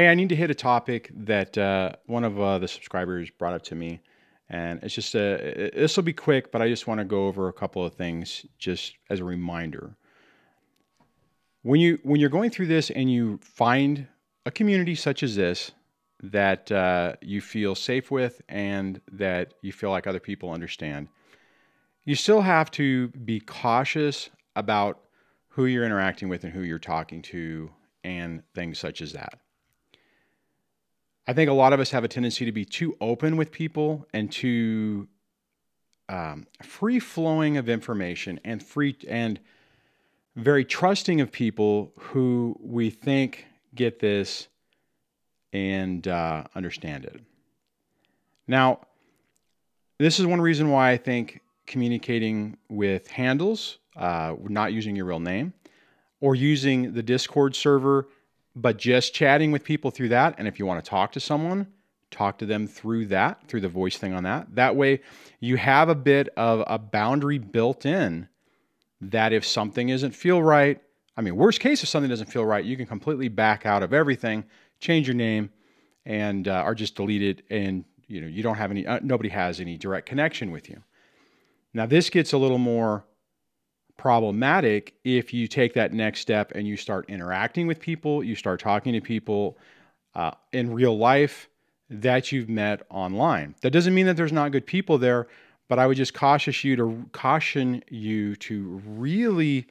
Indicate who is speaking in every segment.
Speaker 1: Hey, I need to hit a topic that one of the subscribers brought up to me, and it's just this will be quick, but I just want to go over a couple of things just as a reminder. When you're going through this and you find a community such as this that you feel safe with and that you feel like other people understand, you still have to be cautious about who you're interacting with and who you're talking to and things such as that. I think a lot of us have a tendency to be too open with people and too free flowing of information and very trusting of people who we think get this and understand it. Now, this is one reason why I think communicating with handles, not using your real name, or using the Discord server, but just chatting with people through that. And if you want to talk to someone, talk to them through that, through the voice thing on that. That way you have a bit of a boundary built in that if something doesn't feel right, I mean, worst case, if something doesn't feel right, you can completely back out of everything, change your name, and or just delete it. And you don't have any, nobody has any direct connection with you. Now this gets a little more problematic if you take that next step and you start interacting with people, you start talking to people in real life that you've met online. That doesn't mean that there's not good people there, but I would just caution you to really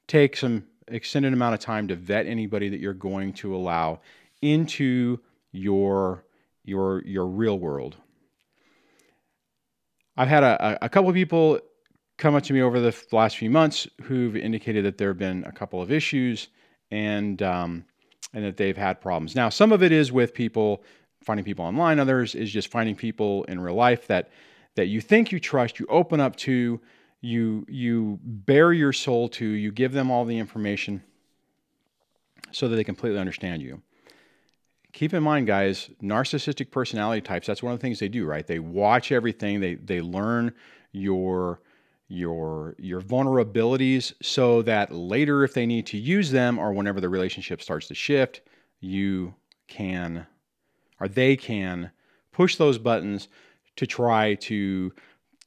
Speaker 1: take some extended amount of time to vet anybody that you're going to allow into your real world. I've had a couple of people come up to me over the last few months who've indicated that there have been a couple of issues and that they've had problems. Now, some of it is with finding people online. Others is just finding people in real life that you think you trust, you open up to, you bare your soul to, you give them all the information so that they completely understand you. Keep in mind, guys, narcissistic personality types, that's one of the things they do, right? They watch everything. They learn your vulnerabilities so that later, if they need to use them or whenever the relationship starts to shift, they can push those buttons to try to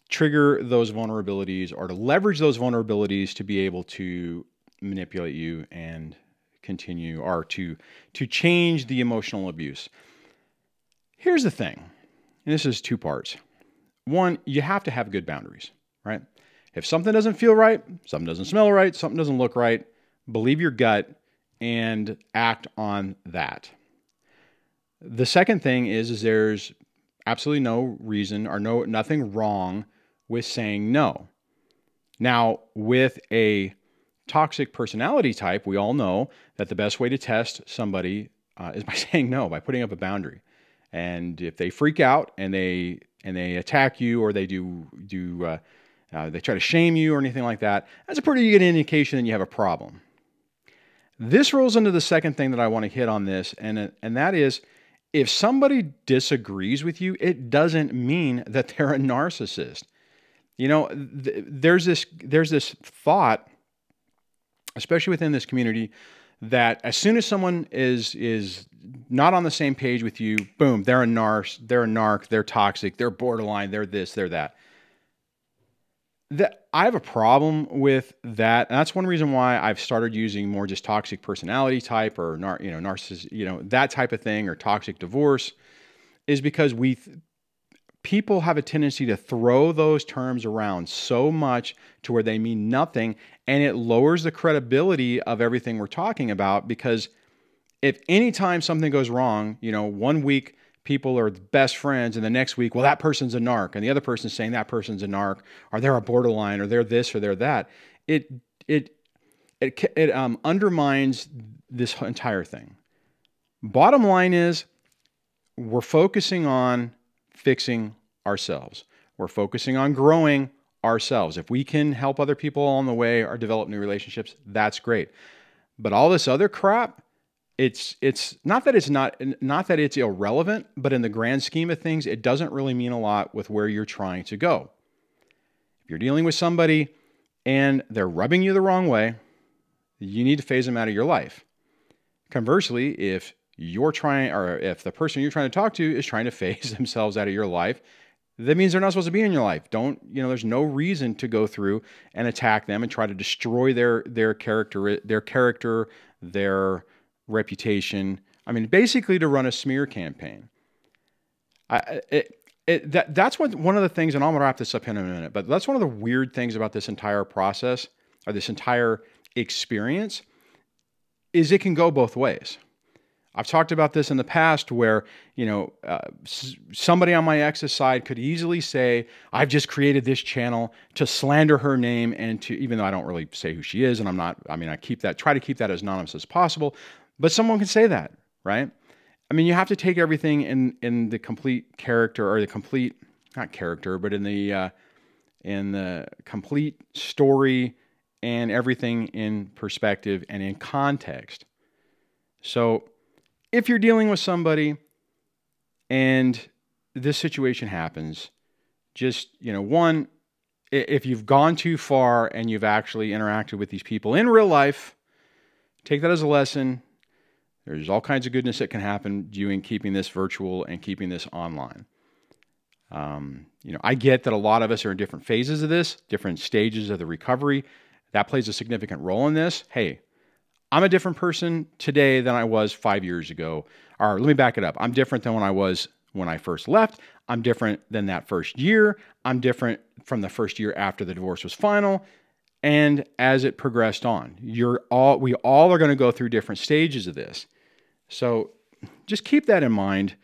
Speaker 1: trigger those vulnerabilities or to leverage those vulnerabilities to be able to manipulate you and continue or to change the emotional abuse. Here's the thing, and this is two parts. One, you have to have good boundaries, right? If something doesn't feel right, something doesn't smell right, something doesn't look right, believe your gut and act on that. The second thing is there's absolutely no reason or nothing wrong with saying no. Now, with a toxic personality type, we all know that the best way to test somebody is by saying no, by putting up a boundary. And if they freak out and they attack you or they they try to shame you or anything like that, that's a pretty good indication that you have a problem. This rolls into the second thing that I want to hit on this, and that is, if somebody disagrees with you, it doesn't mean that they're a narcissist. There's this thought, especially within this community, that as soon as someone is not on the same page with you, boom, they're a narc, they're toxic, they're borderline, they're this, they're that. I have a problem with that. And that's one reason why I've started using more just toxic personality type or narcissist, that type of thing, or toxic divorce, is because people have a tendency to throw those terms around so much to where they mean nothing, and it lowers the credibility of everything we're talking about. Because if anytime something goes wrong, 1 week people are best friends, and the next week, well, that person's a narc, and the other person's saying that person's a narc, or they're a borderline, or they're this, or they're that. It undermines this entire thing. Bottom line is, we're focusing on fixing ourselves. We're focusing on growing ourselves. If we can help other people along the way or develop new relationships, that's great. But all this other crap, it's not that it's irrelevant, but in the grand scheme of things, it doesn't really mean a lot with where you're trying to go. If you're dealing with somebody and they're rubbing you the wrong way, you need to phase them out of your life. Conversely, if you're trying, or if the person you're trying to talk to is trying to phase themselves out of your life, that means they're not supposed to be in your life. There's no reason to go through and attack them and try to destroy their character, their reputation. I mean, basically to run a smear campaign. That's one of the things, and I'm gonna wrap this up in a minute, but that's one of the weird things about this entire process, or this entire experience, is it can go both ways. I've talked about this in the past where, somebody on my ex's side could easily say, I've just created this channel to slander her name and to, even though I don't really say who she is, and I try to keep that as anonymous as possible, but someone can say that, right? I mean, you have to take everything in the complete character, or the complete, not character, but in the complete story, and everything in perspective and in context. So if you're dealing with somebody and this situation happens, just, one, if you've gone too far and you've actually interacted with these people in real life, take that as a lesson. There's all kinds of goodness that can happen doing keeping this virtual and keeping this online. I get that a lot of us are in different phases of this, different stages of the recovery. That plays a significant role in this. Hey, I'm a different person today than I was 5 years ago. Or let me back it up. I'm different than when I was when I first left. I'm different than that first year. I'm different from the first year after the divorce was final. And as it progressed on, we all are going to go through different stages of this. So just keep that in mind.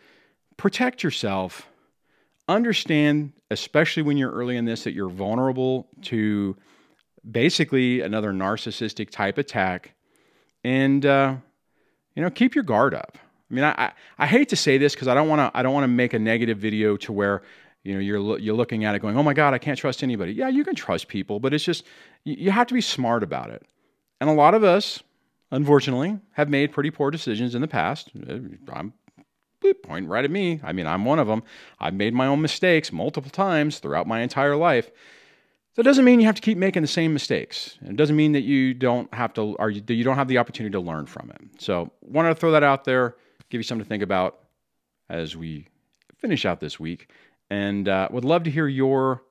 Speaker 1: Protect yourself. Understand, especially when you're early in this, that you're vulnerable to basically another narcissistic type attack. And, keep your guard up. I mean, I hate to say this because I don't want to make a negative video to where, you're looking at it going, oh my God, I can't trust anybody. Yeah, you can trust people, but it's just, you have to be smart about it. And a lot of us, unfortunately, have made pretty poor decisions in the past. I'm pointing right at me. I mean, I'm one of them. I've made my own mistakes multiple times throughout my entire life. That doesn't mean you have to keep making the same mistakes. It doesn't mean that you don't have to, or that you don't have the opportunity to learn from it. So wanted to throw that out there, give you something to think about as we finish out this week. And would love to hear your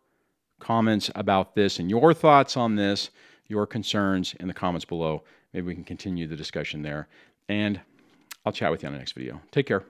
Speaker 1: comments about this and your thoughts on this, your concerns in the comments below. Maybe we can continue the discussion there. And I'll chat with you on the next video. Take care.